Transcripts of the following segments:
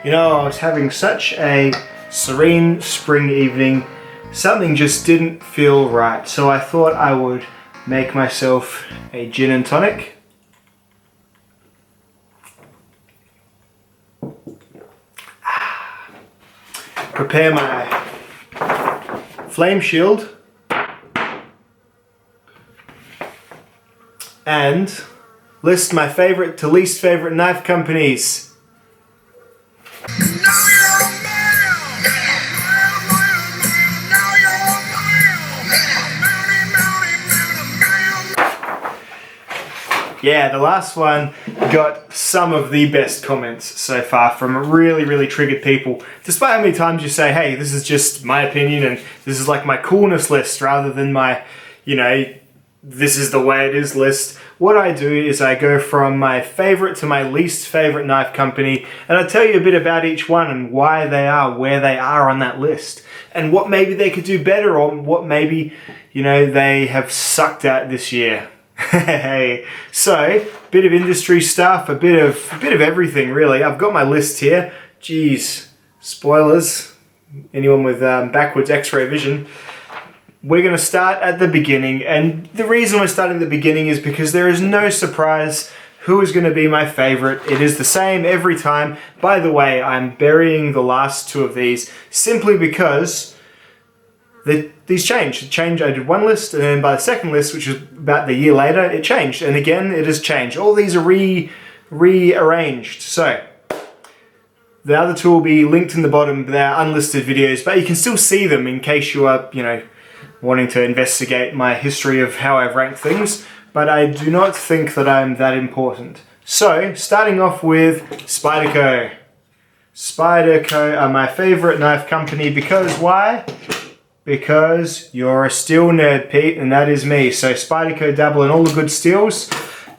You know, I was having such a serene spring evening, something just didn't feel right, so I thought I would make myself a gin and tonic. Prepare my flame shield and list my favorite to least favorite knife companies. Yeah, the last one got some of the best comments so far from really triggered people. Despite how many times you say, hey, this is just my opinion and this is like my coolness list rather than my, you know, this is the way it is list. What I do is I go from my favorite to my least favorite knife company, and I tell you a bit about each one and why they are where they are on that list and what maybe they could do better or what maybe, you know, they have sucked at this year. Hey, so bit of industry stuff, a bit of everything really. I've got my list here. Jeez, spoilers. Anyone with backwards X-ray vision. We're going to start at the beginning, and the reason we're starting at the beginning is because there is no surprise who is going to be my favorite. It is the same every time. By the way, I'm burying the last two of these simply because these changed. It changed. I did one list, and then by the second list, which was about the year later, it changed. And again, it has changed. All these are rearranged. So the other two will be linked in the bottom. They're unlisted videos, but you can still see them in case you are, you know, wanting to investigate my history of how I've ranked things. But I do not think that I'm that important. So starting off with Spyderco. Spyderco are my favorite knife company because why? Because you're a steel nerd, Pete, and that is me. So Spyderco dabble in all the good steels.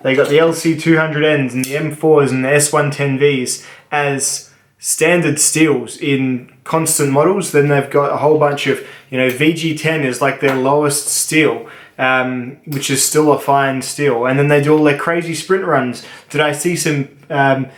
They got the LC200Ns and the M4s and the S110Vs as standard steels in constant models. Then they've got a whole bunch of, you know, VG10 is like their lowest steel, which is still a fine steel. And then they do all their crazy sprint runs. Did I see some 4V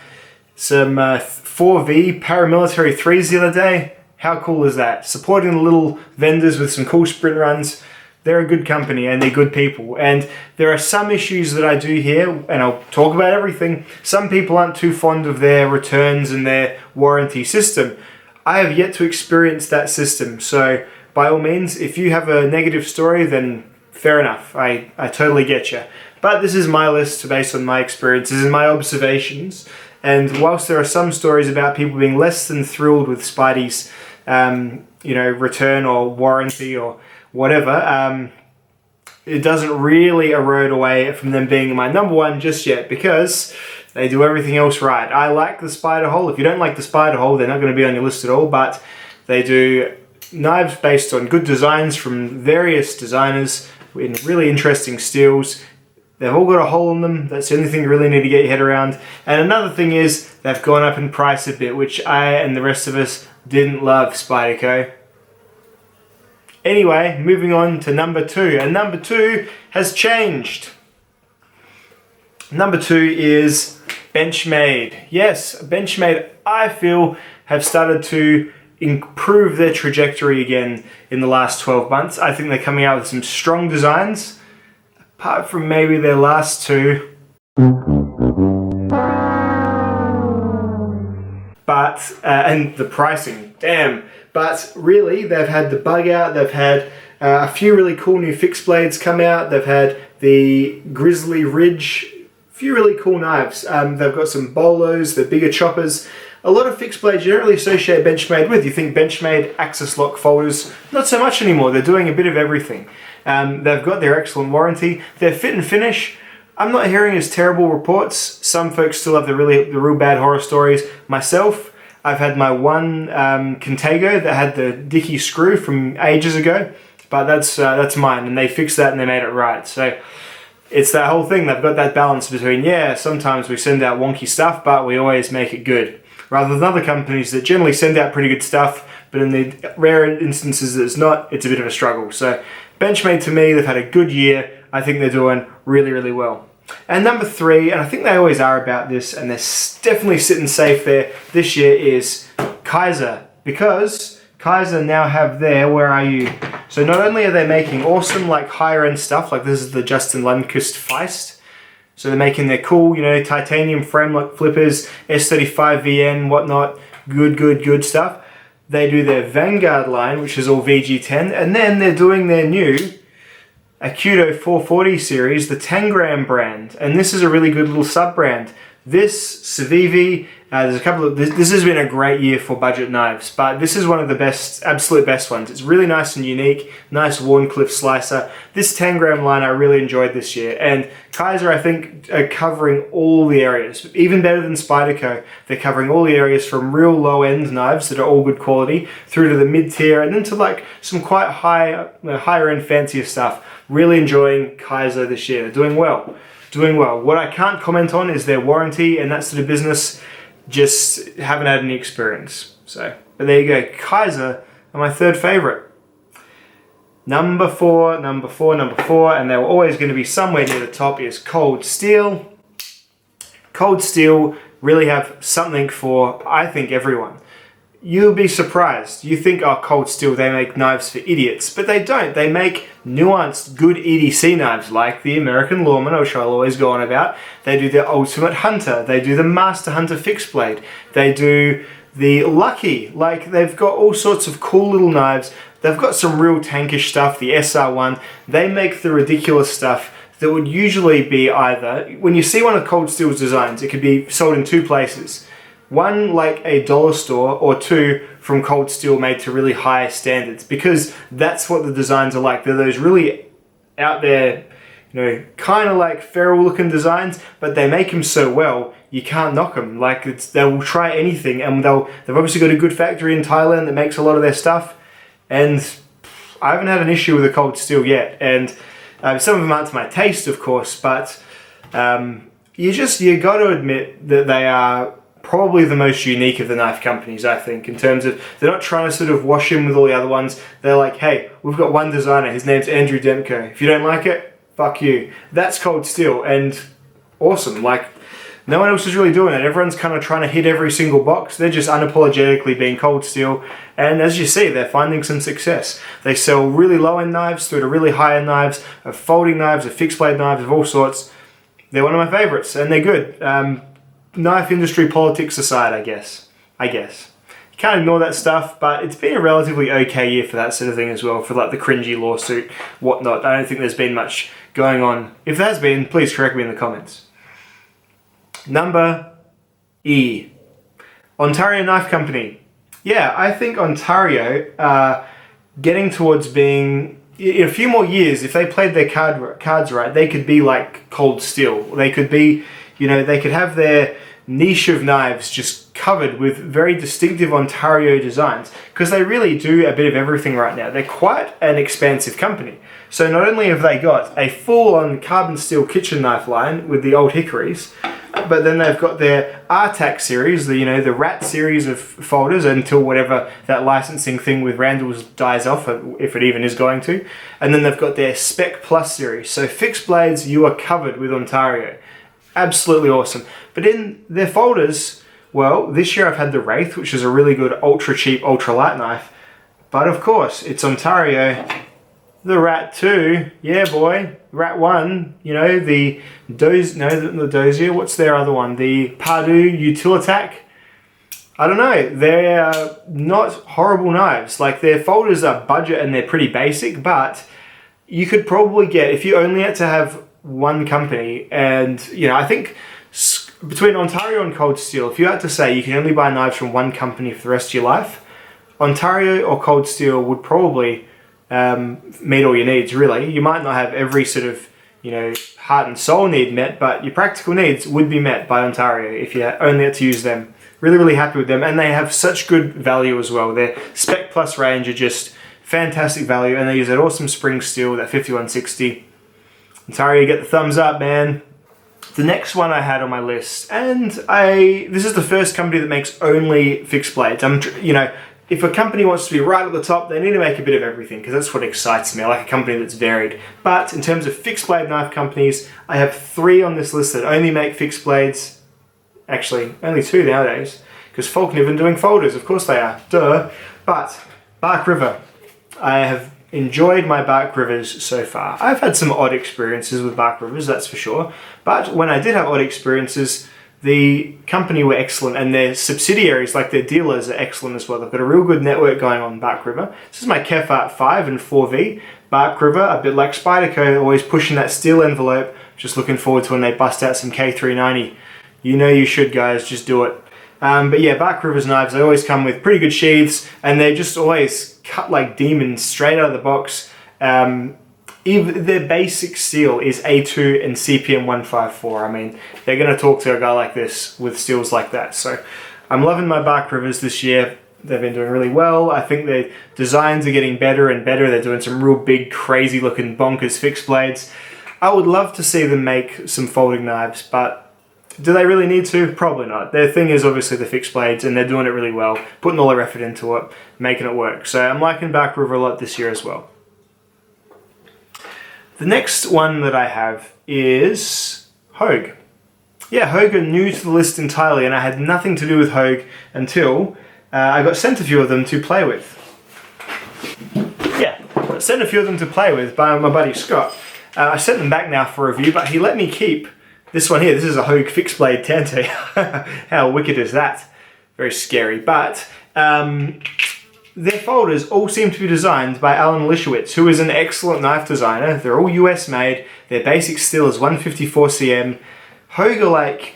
paramilitary 3s the other day? How cool is that? Supporting the little vendors with some cool sprint runs. They're a good company and they're good people. And there are some issues that I do here, and I'll talk about everything. Some people aren't too fond of their returns and their warranty system. I have yet to experience that system. So by all means, if you have a negative story, then fair enough. I totally get you. But this is my list based on my experiences and my observations. And whilst there are some stories about people being less than thrilled with Spidey's you know, return or warranty or whatever, it doesn't really erode away from them being my number one just yet because they do everything else right. I like the Spider Hole. If you don't like the Spider Hole, they're not going to be on your list at all, but they do knives based on good designs from various designers in really interesting steels. They've all got a hole in them. That's the only thing you really need to get your head around. And another thing is they've gone up in price a bit, which I and the rest of us didn't love Spyderco. Anyway, moving on to number two. And number two has changed. Number two is Benchmade. Yes, Benchmade, I feel, have started to improve their trajectory again in the last 12 months. I think they're coming out with some strong designs. Apart from maybe their last two. But, and the pricing, damn. But really, they've had the bug out, they've had a few really cool new fixed blades come out, they've had the Grizzly Ridge, a few really cool knives. They've got some bolos, the bigger choppers. A lot of fixed blades you don't really associate Benchmade with. You think Benchmade axis lock folders, not so much anymore. They're doing a bit of everything. They've got their excellent warranty. Their fit and finish, I'm not hearing as terrible reports. Some folks still have the real bad horror stories. Myself, I've had my one Contago that had the dicky screw from ages ago, but that's mine, and they fixed that and they made it right. So it's that whole thing. They've got that balance between, yeah, sometimes we send out wonky stuff, but we always make it good. Rather than other companies that generally send out pretty good stuff, but in the rare instances that it's not, it's a bit of a struggle. So Benchmade, to me, they've had a good year. I think they're doing really, really well. And number 3, and I think they always are about this, and they're definitely sitting safe there this year, is Kaiser. Because Kaiser now have their, where are you? So not only are they making awesome like higher end stuff, like this is the Justin Lundquist Feist. So they're making their cool, you know, titanium frame lock flippers, S35VN, whatnot, good stuff. They do their Vanguard line, which is all VG10, and then they're doing their new Akuto 440 series, the Tangram brand, and this is a really good little sub-brand. This, Civivi, there's a couple of, this has been a great year for budget knives, but this is one of the best, absolute best ones. It's really nice and unique, nice Warncliffe slicer. This Tangram line I really enjoyed this year, and Kaiser I think are covering all the areas, even better than Spyderco. They're covering all the areas from real low-end knives that are all good quality, through to the mid-tier, and then to like some quite higher-end fancier stuff. Really enjoying Kaiser this year. They're doing well. What I can't comment on is their warranty and that sort of business. Just haven't had any experience. So, but there you go. Kaiser are my 3rd favorite. Number 4, and they were always going to be somewhere near the top, is Cold Steel. Cold Steel really have something for, I think, everyone. You'll be surprised. You think, oh, Cold Steel, they make knives for idiots. But they don't. They make nuanced, good EDC knives like the American Lawman, which I'll always go on about. They do the Ultimate Hunter. They do the Master Hunter Fixed Blade. They do the Lucky. Like, they've got all sorts of cool little knives. They've got some real tankish stuff, the SR1. They make the ridiculous stuff that would usually be either, when you see one of Cold Steel's designs, it could be sold in 2 places. One like a dollar store, or 2 from Cold Steel made to really high standards, because that's what the designs are like. They're those really out there, you know, kind of like feral looking designs, but they make them so well you can't knock them. Like they will try anything, and they've obviously got a good factory in Thailand that makes a lot of their stuff, and I haven't had an issue with a Cold Steel yet. And some of them aren't to my taste, of course, but you got to admit that they are probably the most unique of the knife companies, I think, in terms of they're not trying to sort of wash in with all the other ones. They're like, hey, we've got one designer, his name's Andrew Demko. If you don't like it, fuck you. That's Cold Steel, and awesome. Like, no one else is really doing it. Everyone's kind of trying to hit every single box. They're just unapologetically being Cold Steel, and as you see, they're finding some success. They sell really low-end knives through to really high-end knives, of folding knives, of fixed blade knives, of all sorts. They're one of my favorites, and they're good. Knife industry politics aside, I guess. You can't ignore that stuff, but it's been a relatively okay year for that sort of thing as well, for like the cringy lawsuit, whatnot. I don't think there's been much going on. If there has been, please correct me in the comments. Number E. Ontario Knife Company. Yeah, I think Ontario are getting towards being, in a few more years, if they played their cards right, they could be like Cold Steel. They could be, you know, they could have their niche of knives just covered with very distinctive Ontario designs, because they really do a bit of everything right now. They're quite an expansive company. So not only have they got a full-on carbon steel kitchen knife line with the old hickories, but then they've got their RTAC series, the Rat series of folders, until whatever that licensing thing with Randall's dies off, if it even is going to. And then they've got their Spec Plus series. So fixed blades, you are covered with Ontario. Absolutely awesome. But in their folders, well, this year I've had the Wraith, which is a really good ultra cheap, ultra light knife. But of course, it's Ontario. The Rat 2, yeah boy. Rat 1, you know, the Dozier, what's their other one? The Pardue Utilitac. I don't know, they're not horrible knives. Like, their folders are budget and they're pretty basic, but you could probably get, if you only had to have one company, and, you know, I think between Ontario and Cold Steel, if you had to say you can only buy knives from one company for the rest of your life, Ontario or Cold Steel would probably meet all your needs, really. You might not have every sort of, you know, heart and soul need met, but your practical needs would be met by Ontario if you only had to use them. Really, really happy with them, and they have such good value as well. Their Spec Plus range are just fantastic value, and they use that awesome spring steel, that 5160. Ontario, get the thumbs up, man. The next one I had on my list, and this is the first company that makes only fixed blades. if a company wants to be right at the top, they need to make a bit of everything, because that's what excites me. I like a company that's varied. But in terms of fixed blade knife companies, I have 3 on this list that only make fixed blades. Actually, only 2 nowadays, because Fallkniven doing folders, of course they are, duh. But Bark River, I have enjoyed my Bark Rivers so far. I've had some odd experiences with Bark Rivers, that's for sure. But when I did have odd experiences, the company were excellent, and their subsidiaries, like their dealers, are excellent as well. They've got a real good network going on, Bark River. This is my Kefart 5 and 4V. Bark River, a bit like Spyderco, always pushing that steel envelope. Just looking forward to when they bust out some K390. You know you should, guys, just do it. But yeah, Bark River's knives, they always come with pretty good sheaths, and they just always cut like demons straight out of the box. Even their basic steel is A2 and CPM 154. I mean, they're going to talk to a guy like this with steels like that. So I'm loving my Bark Rivers this year. They've been doing really well. I think their designs are getting better and better. They're doing some real big, crazy looking bonkers fixed blades. I would love to see them make some folding knives, but do they really need to? Probably not. Their thing is obviously the fixed blades, and they're doing it really well, putting all their effort into it, making it work. So I'm liking Bark River a lot this year as well. The next one that I have is Hogue. Yeah, Hogue are new to the list entirely, and I had nothing to do with Hogue until I got sent a few of them to play with. Yeah, I got sent a few of them to play with by my buddy Scott. I sent them back now for review, but he let me keep this one here. This is a Hogue fixed blade Tante. How wicked is that? Very scary, but their folders all seem to be designed by Alan Lischewitz, who is an excellent knife designer. They're all US made. Their basic steel is 154 cm. Hogue are like,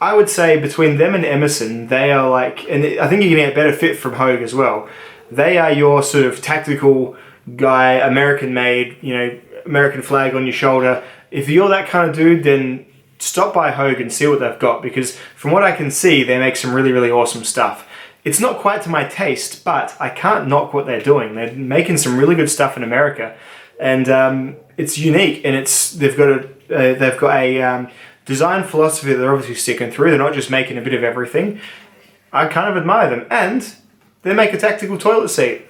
I would say between them and Emerson, they are like, and I think you're going to get a better fit from Hogue as well. They are your sort of tactical guy, American made, you know, American flag on your shoulder. If you're that kind of dude, then stop by Hogue and see what they've got, because from what I can see, they make some really, really awesome stuff. It's not quite to my taste, but I can't knock what they're doing. They're making some really good stuff in America, and it's unique. And they've got a design philosophy that they're obviously sticking through. They're not just making a bit of everything. I kind of admire them, and they make a tactical toilet seat.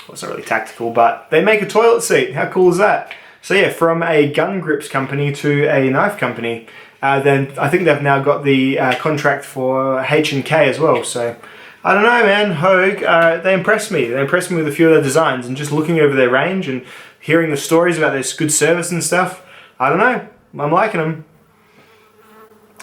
Well, it's not really tactical, but they make a toilet seat. How cool is that? So yeah, from a gun grips company to a knife company. Then I think they've now got the contract for H&K as well. So I don't know, man. Hogue, they impressed me. They impressed me with a few of their designs, and just looking over their range and hearing the stories about their good service and stuff. I don't know. I'm liking them.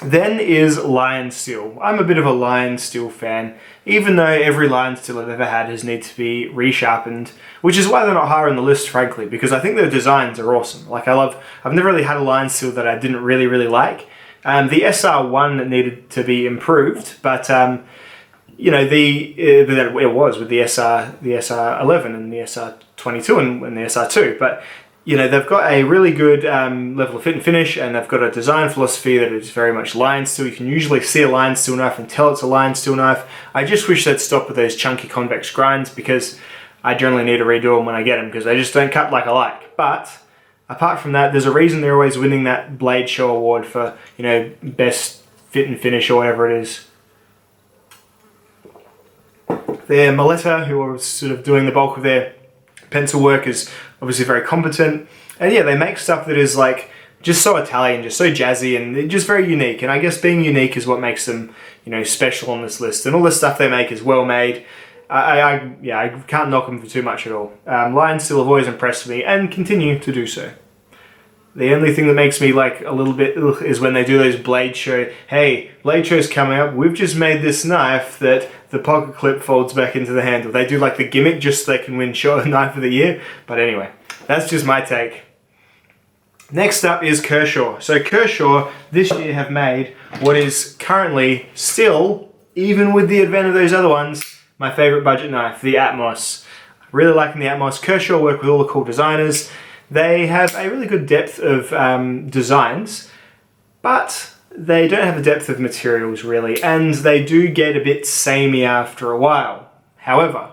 Then is Lion Steel. I'm a bit of a Lion Steel fan, even though every Lion Steel I've ever had has needed to be resharpened, which is why they're not higher on the list, frankly, because I think their designs are awesome. Like I've never really had a Lion Steel that I didn't really, really like. The SR1 needed to be improved, but you know, it was with the SR11 and the SR22 and the SR2, but you know, they've got a really good level of fit and finish, and they've got a design philosophy that is very much Lion Steel. You can usually see a Lion Steel knife and tell it's a Lion Steel knife. I just wish they'd stop with those chunky convex grinds, because I generally need to redo them when I get them, because they just don't cut like I like. But apart from that, there's a reason they're always winning that Blade Show award for, you know, best fit and finish or whatever it is. Their Maletta, who are sort of doing the bulk of their pencil work, is obviously very competent. And yeah, they make stuff that is like just so Italian, just so jazzy, and just very unique. And I guess being unique is what makes them, you know, special on this list. And all the stuff they make is well made. I can't knock them for too much at all. Lion Steel have always impressed me and continue to do so. The only thing that makes me like a little bit is when they do those Blade Show. Hey, Blade Show's coming up. We've just made this knife that the pocket clip folds back into the handle. They do like the gimmick just so they can win Show Knife of the Year. But anyway, that's just my take. Next up is Kershaw. So Kershaw this year have made what is currently still, even with the advent of those other ones, my favorite budget knife, the Atmos. Really liking the Atmos. Kershaw work with all the cool designers. They have a really good depth of designs, but they don't have a depth of materials really, and they do get a bit samey after a while. However,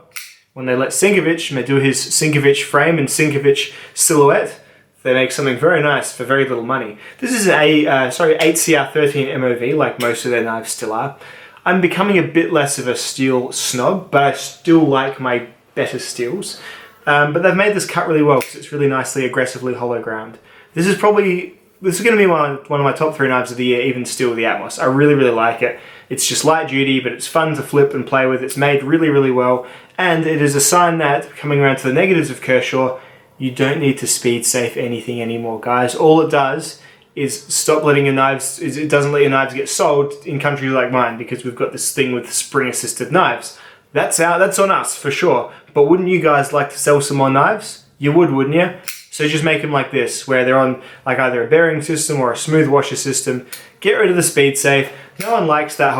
when they let Sinkovich do his Sinkovich frame and Sinkovich silhouette, they make something very nice for very little money. This is a 8CR13 MOV, like most of their knives still are. I'm becoming a bit less of a steel snob, but I still like my better steels. But they've made this cut really well because it's really nicely, aggressively hollow ground. This is going to be one of my top 3 knives of the year, even still with the Atmos. I really, really like it. It's just light duty, but it's fun to flip and play with. It's made really, really well. And it is a sign that, coming around to the negatives of Kershaw, you don't need to speed safe anything anymore, guys. All it does is stop letting your knives, it doesn't let your knives get sold in countries like mine, because we've got this thing with spring-assisted knives. That's on us, for sure. But wouldn't you guys like to sell some more knives? You would, wouldn't you? So just make them like this, where they're on like either a bearing system or a smooth washer system. Get rid of the speed safe. No one likes that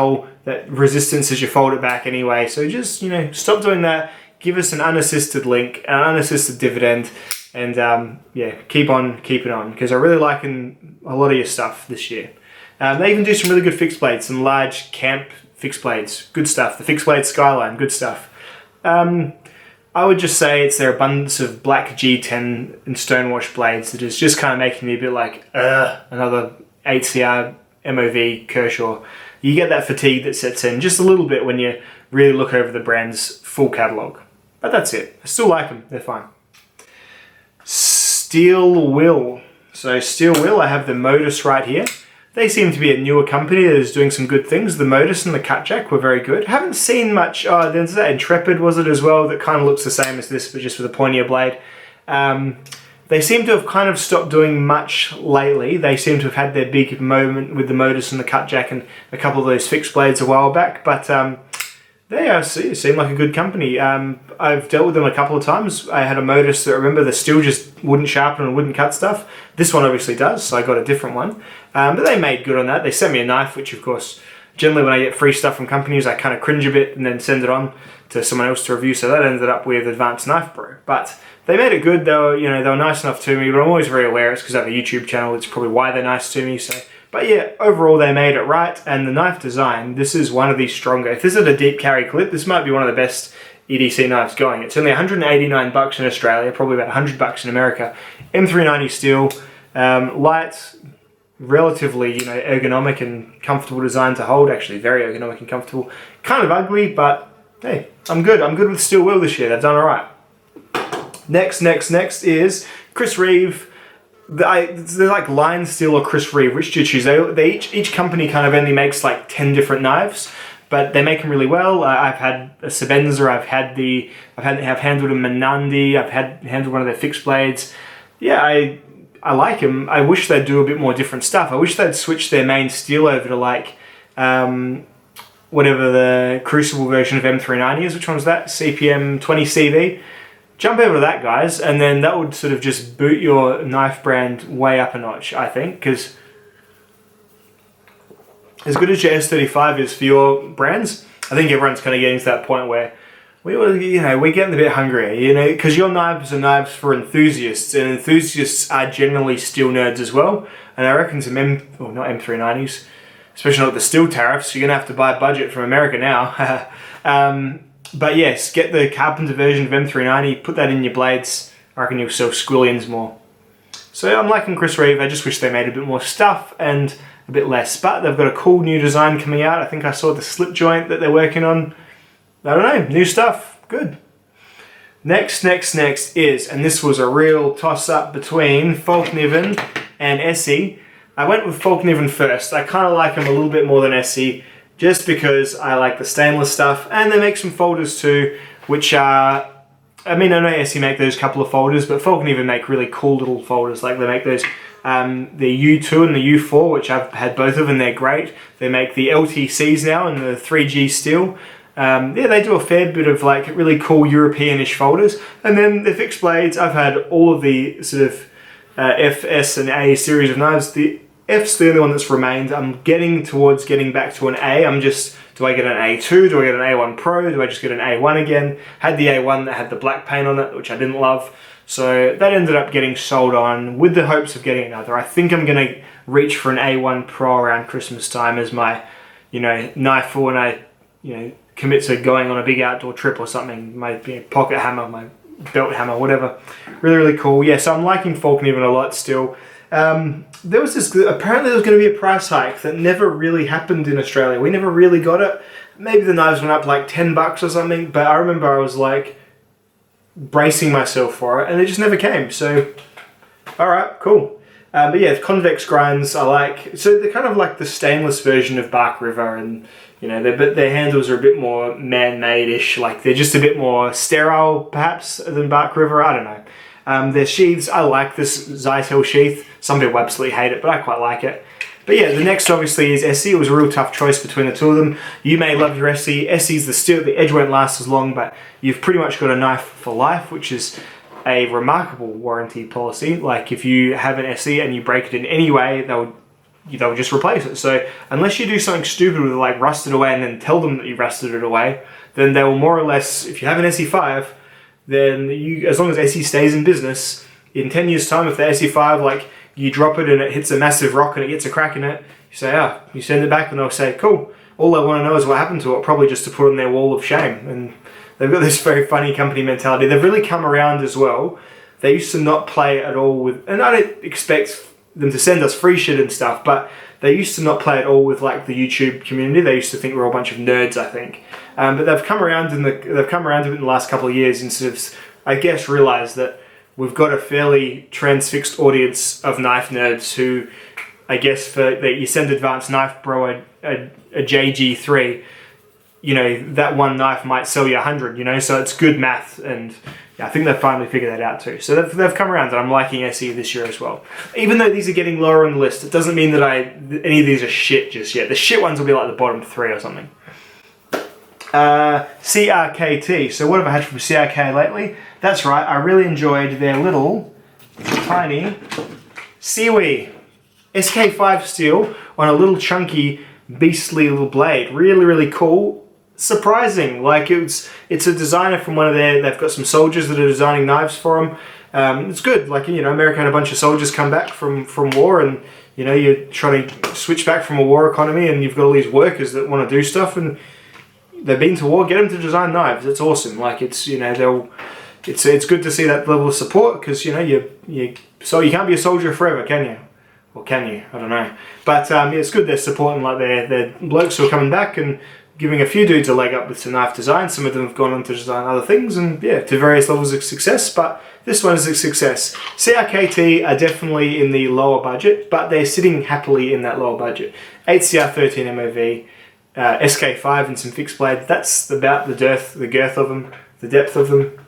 resistance as you fold it back anyway. So just, stop doing that. Give us an unassisted link, an unassisted dividend, and yeah, keep on keeping on, because I'm really liking a lot of your stuff this year. They even do some really good fixed blades, some large camp fixed blades. Good stuff. The fixed blade Skyline, good stuff. I would just say it's their abundance of black G10 and stonewash blades that is just kind of making me a bit like, another 8CR MOV Kershaw. You get that fatigue that sets in just a little bit when you really look over the brand's full catalogue. But that's it. I still like them. They're fine. Steel Will. So Steel Will, I have the Modus right here. They seem to be a newer company that is doing some good things. The Modus and the Cutjack were very good. Haven't seen much. There's that Intrepid, was it as well, that kind of looks the same as this, but just with a pointier blade. They seem to have kind of stopped doing much lately. They seem to have had their big moment with the Modus and the Cutjack and a couple of those fixed blades a while back, but they seem like a good company. I've dealt with them a couple of times. I had a Modus that, remember, the steel just wouldn't sharpen and wouldn't cut stuff. This one obviously does, so I got a different one. But they made good on that. They sent me a knife, which of course, generally when I get free stuff from companies, I kind of cringe a bit and then send it on to someone else to review. So that ended up with Advanced Knife Pro. But they made it good. They were nice enough to me, but I'm always very aware it's because I have a YouTube channel. It's probably why they're nice to me. So, but yeah, overall they made it right. And the knife design, this is one of the stronger. If this is a deep carry clip, this might be one of the best EDC knives going. It's only 189 bucks in Australia, probably about 100 bucks in America. M390 steel, light, relatively ergonomic and comfortable design to hold. Actually, very ergonomic and comfortable. Kind of ugly, but hey, I'm good. I'm good with Steel Will this year. They've done all right. Next is Chris Reeve. They're like Lion Steel or Chris Reeve. Which do you choose? Each company kind of only makes like 10 different knives, but they make them really well. I've had a Sebenza. I've handled a Menandi. I've handled one of their fixed blades. Yeah, I like them. I wish they'd do a bit more different stuff. I wish they'd switch their main steel over to like whatever the Crucible version of M390 is. Which one was that? CPM 20CV. Jump over to that, guys, and then that would sort of just boot your knife brand way up a notch, I think, because as good as your S35 is for your brands, I think everyone's kind of getting to that point where we're getting a bit hungrier, because your knives are knives for enthusiasts, and enthusiasts are generally steel nerds as well. And I reckon some not M390s, especially not the steel tariffs, you're going to have to buy a budget from America now. But yes, get the Carpenter version of M390, put that in your blades. I reckon you'll sell squillions more. So I'm liking Chris Reeve. I just wish they made a bit more stuff and a bit less. But they've got a cool new design coming out. I think I saw the slip joint that they're working on. I don't know, new stuff. Good. Next is, and this was a real toss-up between Fallkniven and Essie. I went with Fallkniven first. I kind of like them a little bit more than Essie, just because I like the stainless stuff, and they make some folders too, which are, I know Essie make those couple of folders, but Fallkniven make really cool little folders. Like they make those, the U2 and the U4, which I've had both of, and they're great. They make the LTCs now and the 3G steel. Yeah, they do a fair bit of like really cool Europeanish folders. And then the fixed blades, I've had all of the sort of F, S, and A series of knives. The F's the only one that's remained. I'm getting towards getting back to an A. Do I get an A2? Do I get an A1 Pro? Do I just get an A1 again? Had the A1 that had the black paint on it, which I didn't love. So that ended up getting sold on with the hopes of getting another. I think I'm going to reach for an A1 Pro around Christmas time as my, knife for when I, commit to going on a big outdoor trip or something. My pocket hammer, my belt hammer, whatever. Really, really cool. Yeah, so I'm liking Fallkniven a lot still. Apparently there was going to be a price hike that never really happened in Australia. We never really got it. maybe the knives went up like $10 or something, but I remember I was like bracing myself for it and it just never came. So, alright, cool. But yeah, convex grinds I like. So they're kind of like the stainless version of Bark River, and you know, their handles are a bit more man-made-ish, like they're just a bit more sterile perhaps than Bark River, I don't know. Their sheaths, I like this Zytel sheath. Some people absolutely hate it, but I quite like it. But yeah, the next obviously is Essie. It was a real tough choice between the two of them. You may love your Essie. Essie's the steel, the edge won't last as long, but you've pretty much got a knife for life, which is a remarkable warranty policy. Like if you have an Essie and you break it in any way, they'll just replace it. So unless you do something stupid with like rust it away and then tell them that you rusted it away, then they will more or less, if you have an SE5, then as long as Essie stays in business, in 10 years time, if the SE5, like you drop it and it hits a massive rock and it gets a crack in it, you say, you send it back and they'll say, cool. All they want to know is what happened to it, probably just to put on their wall of shame. And they've got this very funny company mentality. They've really come around as well. They used to not play at all with, and I don't expect them to send us free shit and stuff, but they used to not play at all with like the YouTube community. They used to think we're all a bunch of nerds, I think. But they've come around to it in the last couple of years and sort of, I guess, realised that we've got a fairly transfixed audience of knife nerds who, I guess, you send Advanced Knife Bro a JG3, you know, that one knife might sell you 100, you know, so it's good math, and yeah, I think they've finally figured that out too. So they've come around, and I'm liking SE this year as well. Even though these are getting lower on the list, it doesn't mean that any of these are shit just yet. The shit ones will be like the bottom 3 or something. CRKT. So what have I had from CRK lately? That's right, I really enjoyed their little, tiny Siwi SK5 steel on a little chunky, beastly little blade. Really, really cool. Surprising. Like it's a designer from one of they've got some soldiers that are designing knives for them. It's good. Like, you know, America had a bunch of soldiers come back from war, and you know, you're trying to switch back from a war economy, and you've got all these workers that want to do stuff, and they've been to war. Get them to design knives. It's awesome. Like it's, you know, it's good to see that level of support, because you know so you can't be a soldier forever, can you? Or can you? I don't know. But yeah, it's good they're supporting like their blokes who are coming back and giving a few dudes a leg up with some knife design. Some of them have gone on to design other things, and yeah, to various levels of success, but this one is a success. CRKT are definitely in the lower budget, but they're sitting happily in that lower budget. 8CR13 MOV, SK5 and some fixed blades. That's about the girth of them, the depth of them.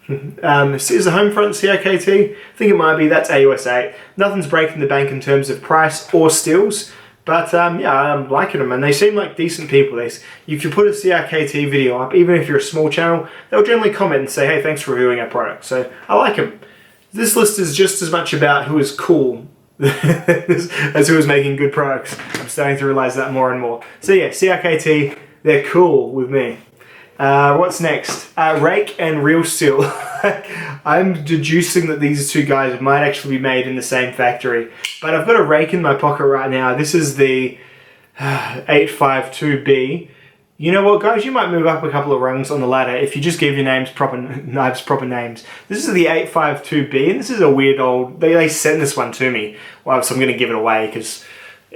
Is the home front CRKT? I think it might be. That's AUS 8. Nothing's breaking the bank in terms of price or steels, but yeah, I'm liking them, and they seem like decent people. If you put a CRKT video up, even if you're a small channel, they'll generally comment and say, hey, thanks for reviewing our product. So I like them. This list is just as much about who is cool as who is making good products. I'm starting to realize that more and more. So yeah, CRKT, they're cool with me. What's next? Rake and Real Steel. I'm deducing that these two guys might actually be made in the same factory, but I've got a rake in my pocket right now. This is the 852B. You know what, guys? You might move up a couple of rungs on the ladder if you just give your knives proper names. This is the 852B, and this is a weird old... They sent this one to me, well, so I'm going to give it away because,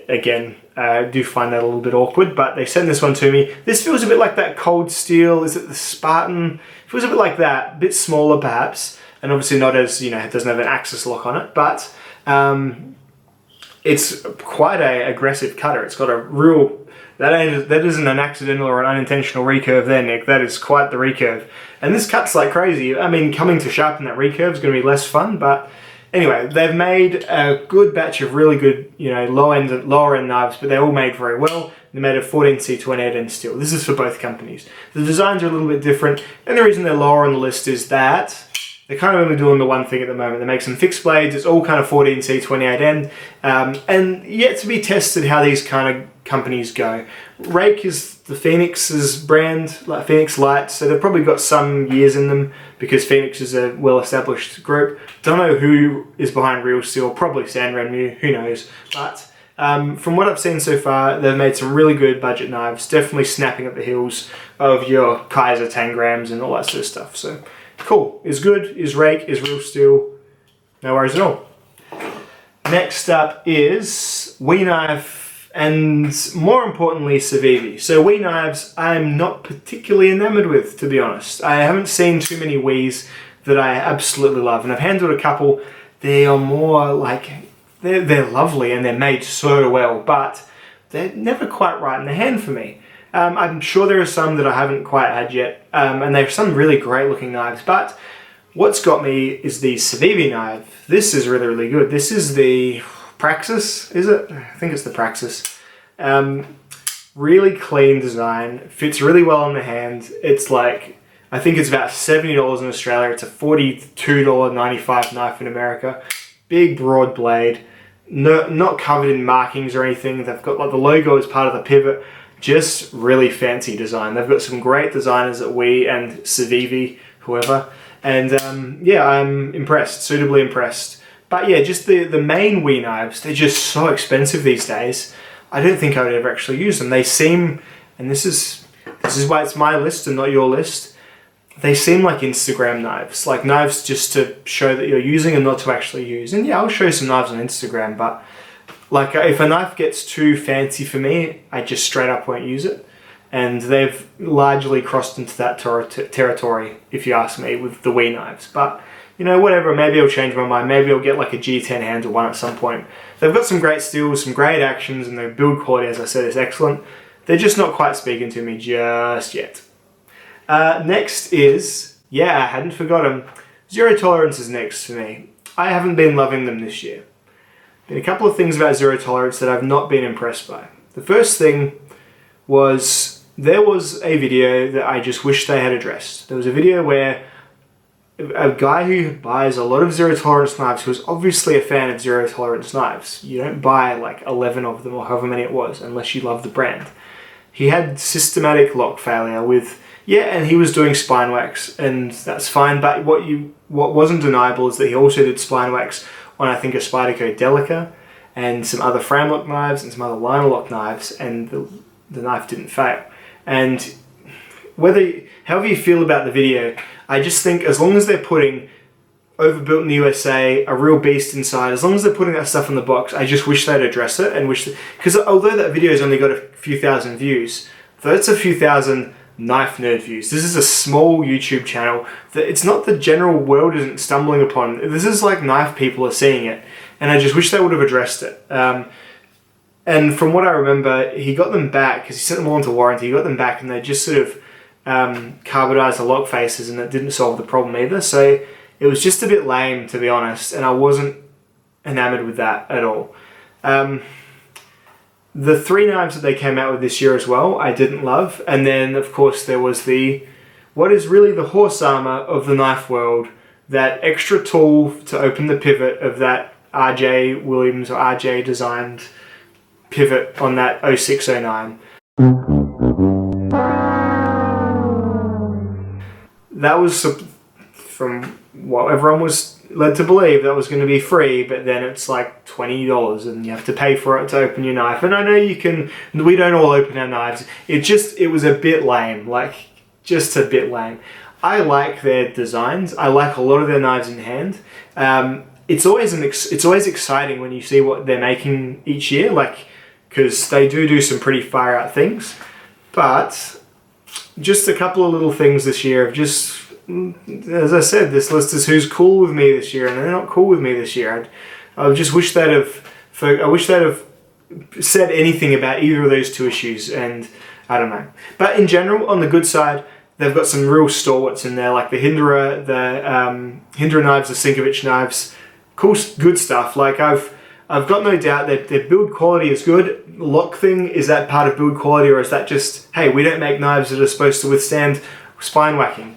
again, I do find that a little bit awkward, but they sent this one to me. This feels a bit like that Cold Steel. Is it the Spartan? It feels a bit like that, a bit smaller perhaps, and obviously not as, you know, it doesn't have an axis lock on it, but it's quite an aggressive cutter. It's got a real... That isn't an accidental or an unintentional recurve there, Nick. That is quite the recurve. And this cuts like crazy. I mean, coming to sharpen that recurve is going to be less fun, but anyway, they've made a good batch of really good, you know, lower end knives, but they're all made very well. They're made of 14C28N steel. This is for both companies. The designs are a little bit different, and the reason they're lower on the list is that they're kind of only doing the one thing at the moment. They make some fixed blades. It's all kind of 14C28N, and yet to be tested how these kind of companies go. Rake is the Phoenix's brand, like Phoenix Light, so they've probably got some years in them because Phoenix is a well-established group. Don't know who is behind Real Steel, probably San Renmu, who knows. But from what I've seen so far, they've made some really good budget knives, definitely snapping at the heels of your Kaiser Tangrams and all that sort of stuff. So cool, is good, is Rake, is Real Steel, no worries at all. Next up is We Knife and more importantly, Civivi. So Wii knives, I'm not particularly enamored with, to be honest. I haven't seen too many Wiis that I absolutely love, and I've handled a couple. They are more like, they're lovely and they're made so well, but they're never quite right in the hand for me. I'm sure there are some that I haven't quite had yet, and they're some really great looking knives, but what's got me is the Civivi knife. This is really, really good. This is the Praxis, is it? I think it's the Praxis. Really clean design, fits really well in the hand. It's like, I think it's about $70 in Australia. It's a $42.95 knife in America. Big broad blade, not covered in markings or anything. They've got like the logo as part of the pivot. Just really fancy design. They've got some great designers at Wii and Civivi, whoever. And yeah, I'm impressed, suitably impressed. But yeah, just the main Wii knives, they're just so expensive these days. I don't think I would ever actually use them. They seem, and this is why it's my list and not your list, they seem like Instagram knives. Like knives just to show that you're using and not to actually use. And yeah, I'll show you some knives on Instagram, but like if a knife gets too fancy for me, I just straight up won't use it. And they've largely crossed into that territory, if you ask me, with the Wii knives. But, you know, whatever, maybe I'll change my mind. Maybe I'll get like a G10 handle one at some point. They've got some great steels, some great actions, and their build quality, as I said, is excellent. They're just not quite speaking to me just yet. Next is, yeah, I hadn't forgotten, Zero Tolerance is next for me. I haven't been loving them this year. Been a couple of things about Zero Tolerance that I've not been impressed by. The first thing was, there was a video that I just wish they had addressed. There was a video where a guy who buys a lot of Zero Tolerance knives, who was obviously a fan of Zero Tolerance knives, you don't buy like 11 of them or however many it was unless you love the brand. He had systematic lock failure with, yeah, and he was doing spine wax, and that's fine, but what wasn't deniable is that he also did spine wax on, I think, a Spyderco Delica and some other frame lock knives and some other liner lock knives, and the knife didn't fail. And however you feel about the video, I just think as long as they're putting Overbuilt in the USA, a real beast inside, as long as they're putting that stuff in the box, I just wish they'd address it, and because although that video's only got a few thousand views, that's a few thousand knife nerd views. This is a small YouTube channel that it's not the general world isn't stumbling upon. This is like knife people are seeing it, and I just wish they would have addressed it. And from what I remember, he got them back because he sent them all into warranty. He got them back, and they just sort of carbonized the lock faces, and it didn't solve the problem either. So it was just a bit lame, to be honest, and I wasn't enamored with that at all. The three knives that they came out with this year as well, I didn't love. And then, of course, there was what is really the horse armor of the knife world, that extra tool to open the pivot of that RJ Williams or RJ designed pivot on that 0609. That was, from what everyone was led to believe, that was going to be free, but then it's like $20 and you have to pay for it to open your knife. And I know we don't all open our knives. It was a bit lame, like just a bit lame. I like their designs. I like a lot of their knives in hand. It's always exciting when you see what they're making each year, like, because they do some pretty far out things. But just a couple of little things this year have just, as I said, this list is who's cool with me this year, and they're not cool with me this year. I just wish they'd have said anything about either of those two issues, and I don't know. But in general, on the good side, they've got some real stalwarts in there, like the Hindra, Hindra knives, the Sinkovich knives. Cool, good stuff. Like I've got no doubt that their build quality is good. Lock thing, is that part of build quality, or is that just, hey, we don't make knives that are supposed to withstand spine whacking?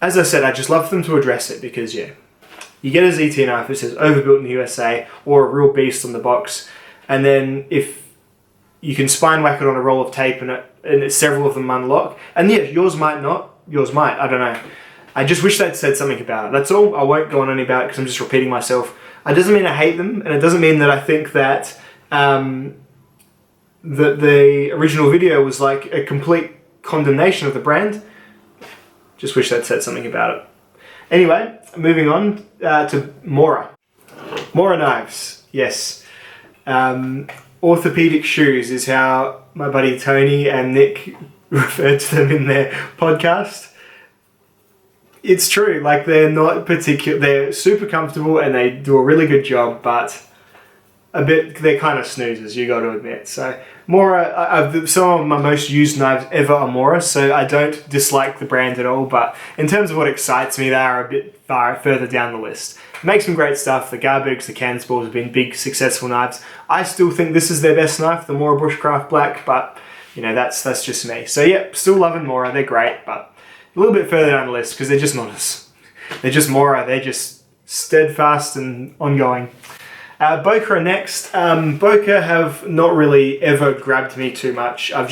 As I said, I just love them to address it because, yeah, you get a ZT knife that says Overbuilt in the USA or a real beast on the box, and then if you can spine whack it on a roll of tape and several of them unlock, and yeah, yours might not, yours might, I don't know. I just wish they'd said something about it. That's all. I won't go on any about it because I'm just repeating myself. It doesn't mean I hate them, and it doesn't mean that I think that that the original video was like a complete condemnation of the brand. Just wish they'd said something about it. Anyway, moving on to Mora. Mora knives, yes. orthopedic shoes is how my buddy Tony and Nick referred to them in their podcast. It's true, like they're super comfortable and they do a really good job, but they're kind of snoozers, you got to admit. So Mora, some of my most used knives ever are Mora, so I don't dislike the brand at all, but in terms of what excites me, they are a bit further down the list. Make some great stuff. The Garbergs, the Canspors have been big, successful knives. I still think this is their best knife, the Mora Bushcraft Black, but you know, that's just me. So yeah, still loving Mora, they're great, but a little bit further down the list because they're just not us. They're just Mora, they're just steadfast and ongoing. Boca are next. Boca have not really ever grabbed me too much. I've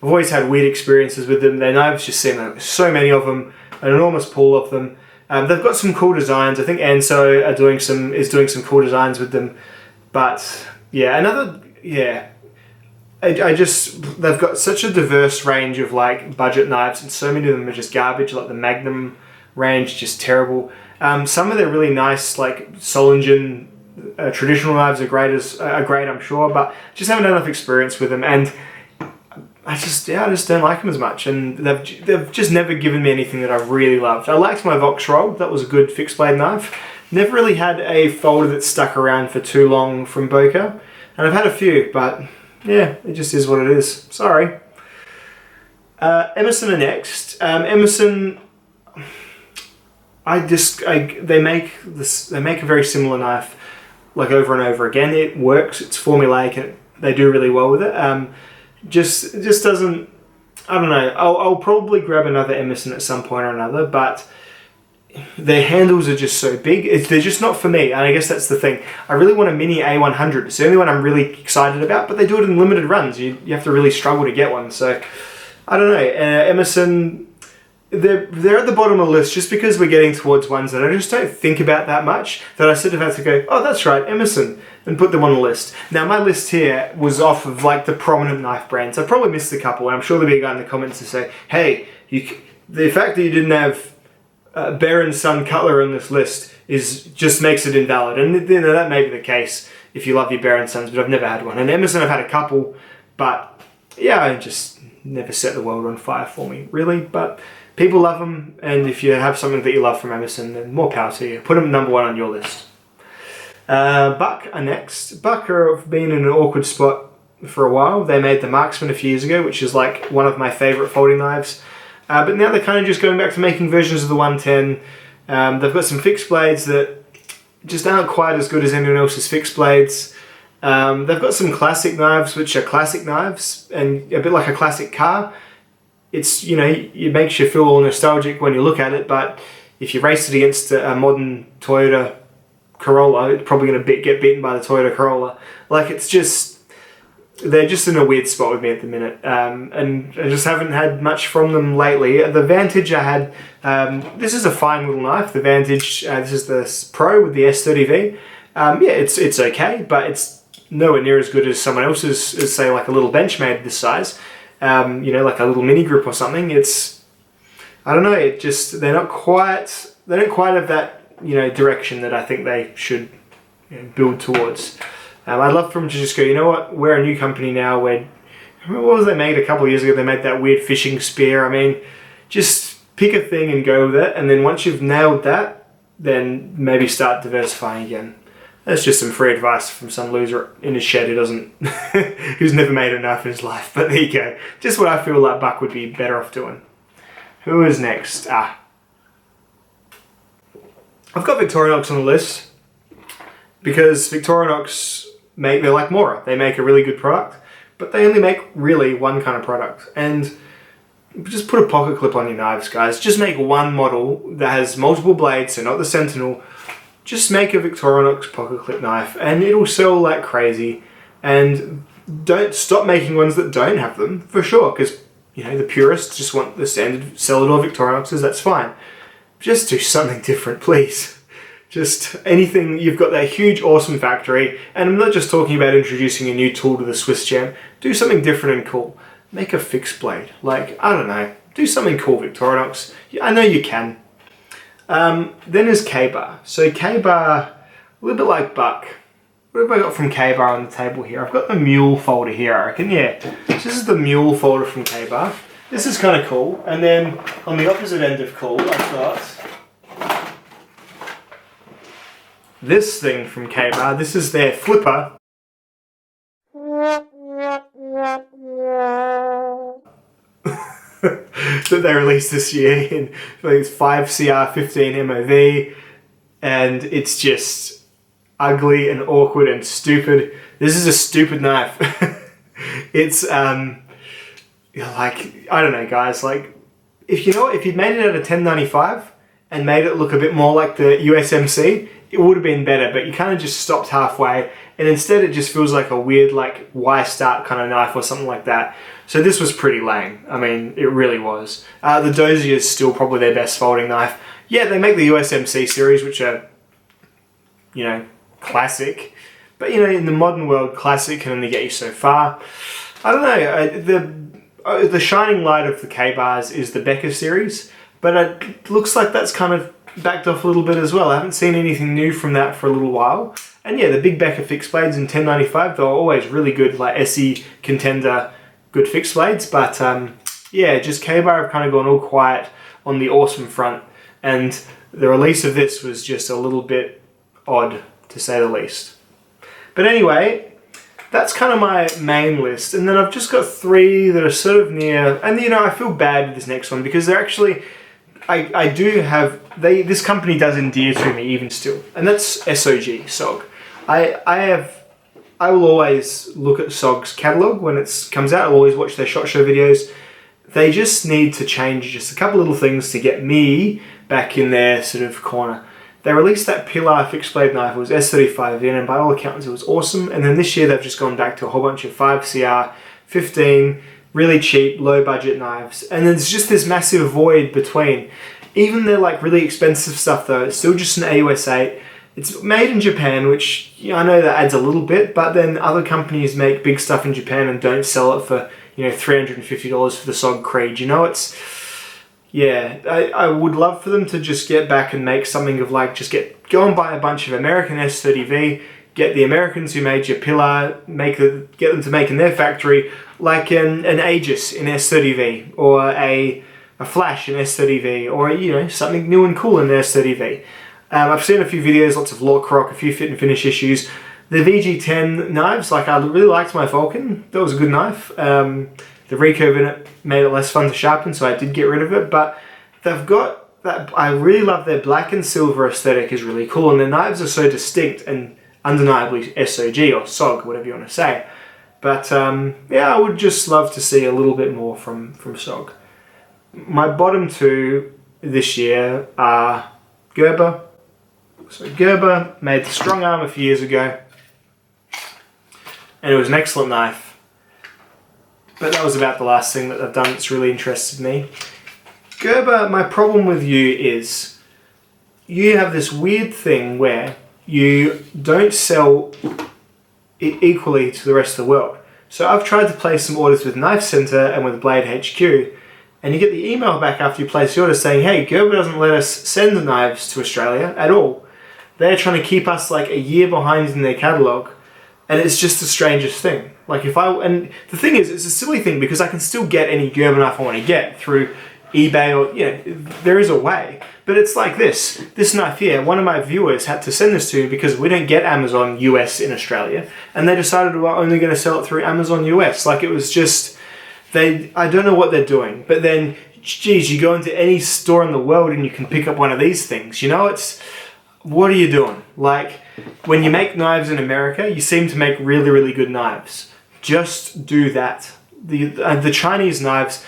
always had weird experiences with them. Their knives just seem like so many of them, an enormous pool of them. They've got some cool designs. I think Anso is doing some cool designs with them. But yeah, they've got such a diverse range of like budget knives, and so many of them are just garbage. Like the Magnum range, just terrible. Some of their really nice like Solingen traditional knives are great, I'm sure, but just haven't had enough experience with them, and I just don't like them as much, and they've just never given me anything that I've really loved. I liked my Vox Roll, that was a good fixed blade knife. Never really had a folder that stuck around for too long from Boca, and I've had a few, but yeah, it just is what it is. Sorry. Emerson are next. Emerson, they make a very similar knife, like over and over again. It works, it's formulaic, and they do really well with it. Just doesn't, I don't know, I'll probably grab another Emerson at some point or another, but their handles are just so big, they're just not for me, and I guess that's the thing. I really want a Mini A100, it's the only one I'm really excited about, but they do it in limited runs, you have to really struggle to get one, so I don't know. Emerson, they're at the bottom of the list just because we're getting towards ones that I just don't think about that much, that I sort of have to go, oh, that's right, Emerson, and put them on the list. Now, my list here was off of like the prominent knife brands. I probably missed a couple, and I'm sure there'll be a guy in the comments to say, hey, the fact that you didn't have Bear & Son Cutler on this list just makes it invalid. And you know, that may be the case if you love your Bear & Sons, but I've never had one. And Emerson, I've had a couple, but yeah, I just never set the world on fire for me, really. But people love them, and if you have something that you love from Emerson, then more power to you. Put them number one on your list. Buck are next. Buck have been in an awkward spot for a while. They made the Marksman a few years ago, which is like one of my favourite folding knives. But now they're kind of just going back to making versions of the 110. They've got some fixed blades that just aren't quite as good as anyone else's fixed blades. They've got some classic knives, which are classic knives, and a bit like a classic car. It's, you know, it makes you feel all nostalgic when you look at it, but if you race it against a modern Toyota Corolla, it's probably going to get beaten by the Toyota Corolla. Like, it's just, they're just in a weird spot with me at the minute, and I just haven't had much from them lately. The Vantage I had, this is a fine little knife, the Vantage, this is the Pro with the S30V. Yeah, it's okay, but it's nowhere near as good as someone else's, as say like a little Benchmade this size. You know, like a little mini grip or something. It's, I don't know, it just, they don't quite have that, you know, direction that I think they should, you know, build towards. I'd love for them to just go, you know what, we're a new company now, what was they made a couple of years ago? They made that weird fishing spear. I mean, just pick a thing and go with it, and then once you've nailed that, then maybe start diversifying again. That's just some free advice from some loser in his shed who's never made enough in his life. But there you go. Just what I feel like Buck would be better off doing. Who is next? I've got Victorinox on the list because Victorinox they're like Mora. They make a really good product, but they only make really one kind of product. And just put a pocket clip on your knives, guys. Just make one model that has multiple blades, so not the Sentinel. Just make a Victorinox pocket clip knife and it'll sell like crazy. And don't stop making ones that don't have them, for sure, because, you know, the purists just want the standard Celador Victorinoxes, that's fine. Just do something different, please. Just anything, you've got that huge, awesome factory, and I'm not just talking about introducing a new tool to the Swiss Jam. Do something different and cool. Make a fixed blade. Like, I don't know, do something cool, Victorinox. I know you can. Then there's Kaiba. So Kaiba, a little bit like Buck. What have I got from Kaiba on the table here? I've got the mule folder here, I reckon, yeah. So this is the mule folder from Kaiba. This is kind of cool. And then on the opposite end of cool, I've got this thing from Kaiba. This is their flipper. That they released this year in, I think it's 5CR15 MOV, and it's just ugly and awkward and stupid. This is a stupid knife. It's like, I don't know, guys, like, if you'd made it out of 1095 and made it look a bit more like the USMC, it would have been better, but you kind of just stopped halfway, and instead it just feels like a weird, like, Y start kind of knife or something like that. So this was pretty lame. I mean, it really was. The Dozier is still probably their best folding knife. Yeah, they make the USMC series, which are, you know, classic. But, you know, in the modern world, classic can only get you so far. I don't know. The shining light of the K-bars is the Becker series, but it looks like that's kind of backed off a little bit as well. I haven't seen anything new from that for a little while. And yeah, the big Becker fixed blades in 1095, they're always really good, like SE Contender, good fixed blades. But yeah, just Kaiba have kind of gone all quiet on the awesome front. And the release of this was just a little bit odd, to say the least. But anyway, that's kind of my main list. And then I've just got 3 that are sort of near, and you know, I feel bad with this next one because they're actually, I do have, this company does endear to me even still. And that's SOG. I will always look at SOG's catalogue when it comes out. I'll always watch their SHOT Show videos. They just need to change just a couple little things to get me back in their sort of corner. They released that Pilar fixed blade knife. It was S35 in, and by all accounts it was awesome. And then this year they've just gone back to a whole bunch of 5CR, 15, really cheap, low budget knives. And there's just this massive void between. Even their like really expensive stuff though, it's still just an AUS 8. It's made in Japan, which, you know, I know that adds a little bit, but then other companies make big stuff in Japan and don't sell it for, you know, $350 for the SOG Creed. You know, it's, yeah, I would love for them to just get back and make something of like, go and buy a bunch of American S30V, get the Americans who made your Pilar, get them to make in their factory, like an Aegis in S30V, or a Flash in S30V, or, you know, something new and cool in S30V. I've seen a few videos, lots of Lore Croc, a few fit and finish issues. The VG10 knives, like I really liked my Vulcan. That was a good knife. The recurve in it made it less fun to sharpen, so I did get rid of it. But they've got that. I really love their black and silver aesthetic, is really cool, and their knives are so distinct and undeniably SOG or SOG, whatever you want to say. But yeah, I would just love to see a little bit more from SOG. My bottom 2 this year are Gerber. So Gerber made the strong arm a few years ago, and it was an excellent knife. But that was about the last thing that they've done that's really interested me. Gerber, my problem with you is you have this weird thing where you don't sell it equally to the rest of the world. So I've tried to place some orders with Knife Center and with Blade HQ, and you get the email back after you place the order saying, hey, Gerber doesn't let us send the knives to Australia at all. They're trying to keep us like a year behind in their catalogue, and it's just the strangest thing. Like and the thing is, it's a silly thing because I can still get any Gerber knife I want to get through eBay or, you know, there is a way. But it's like this knife here, one of my viewers had to send this to me because we don't get Amazon US in Australia, and they decided we're only going to sell it through Amazon US. Like it was just, I don't know what they're doing, but then, geez, you go into any store in the world and you can pick up one of these things, you know, what are you doing? Like, when you make knives in America, you seem to make really, really good knives. Just do that. The Chinese knives,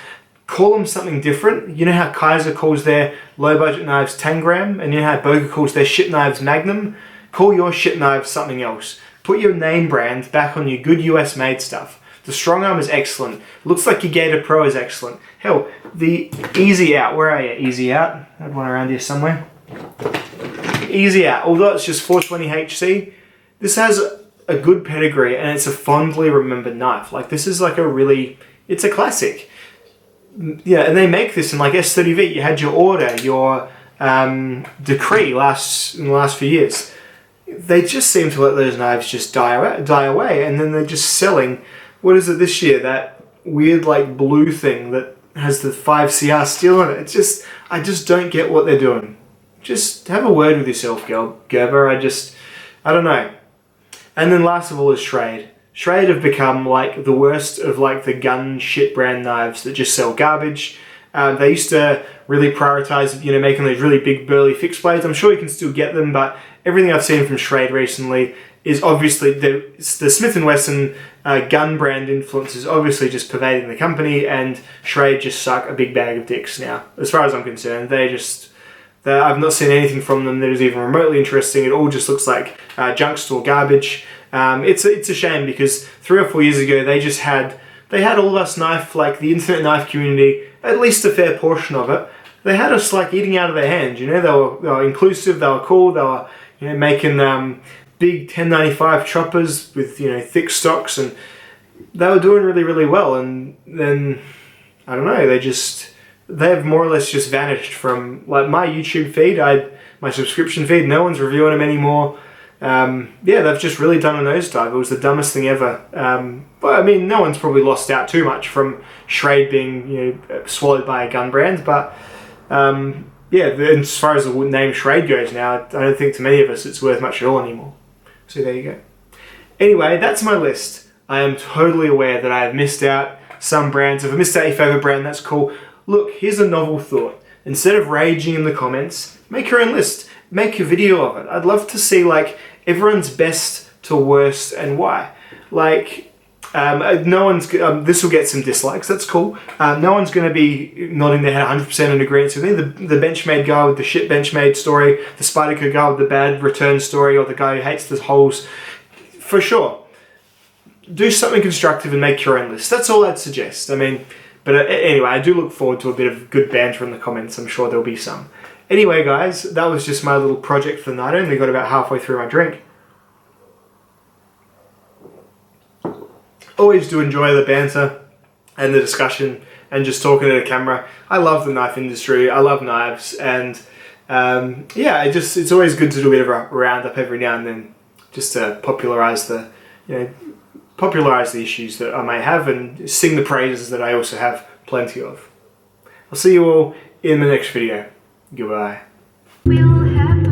call them something different. You know how Kaiser calls their low-budget knives Tangram, and you know how Boga calls their shit knives Magnum? Call your shit knives something else. Put your name brand back on your good US-made stuff. The Strong Arm is excellent. Looks like your Gator Pro is excellent. Hell, the Easy Out, where are you, Easy Out? I had one around here somewhere. Easy Out, although it's just 420 HC, this has a good pedigree and it's a fondly remembered knife. Like this is like it's a classic. Yeah, and they make this in like S30V. You had your Order, your Decree in the last few years. they just seem to let those knives just die away, and then they're just selling, what is it this year, that weird like blue thing that has the 5CR steel on it. It's just, I just don't get what they're doing. Just have a word with yourself, Gerber. I don't know. And then last of all is Schrade. Schrade have become like the worst of like the gun shit brand knives that just sell garbage. They used to really prioritize, you know, making those really big burly fixed blades. I'm sure you can still get them, but everything I've seen from Schrade recently is obviously the Smith & Wesson gun brand influence is obviously just pervading the company, and Schrade just suck a big bag of dicks now. As far as I'm concerned, I've not seen anything from them that is even remotely interesting. It all just looks like junk store garbage. It's a shame, because 3 or 4 years ago they had all of us like the internet knife community, at least a fair portion of it. They had us like eating out of their hands. You know, they were inclusive, they were cool, they were, you know, making big 1095 choppers with, you know, thick stocks, and they were doing really, really well. And then I don't know, they have more or less just vanished from like my YouTube feed, my subscription feed. No one's reviewing them anymore. Yeah, they've just really done a nosedive. It was the dumbest thing ever. But I mean, no one's probably lost out too much from Schrade being, you know, swallowed by a gun brand. But yeah, as far as the name Schrade goes now, I don't think to many of us it's worth much at all anymore. So there you go. Anyway, that's my list. I am totally aware that I have missed out some brands. If I missed out your favorite brand, that's cool. Look, here's a novel thought. Instead of raging in the comments, make your own list. Make a video of it. I'd love to see like everyone's best to worst and why. Like, no one's, this will get some dislikes, that's cool. No one's going to be nodding their head 100% in agreement with me. The Benchmade guy with the shit Benchmade story, the Spyderco guy with the bad return story, or the guy who hates the holes, for sure. Do something constructive and make your own list. That's all I'd suggest. I mean, but anyway, I do look forward to a bit of good banter in the comments. I'm sure there'll be some. Anyway, guys, that was just my little project for the night. I only got about halfway through my drink. Always do enjoy the banter and the discussion and just talking to the camera. I love the knife industry. I love knives, and yeah, it's always good to do a bit of a roundup every now and then, just to popularize the issues that I may have and sing the praises that I also have plenty of. I'll see you all in the next video. Goodbye. We'll have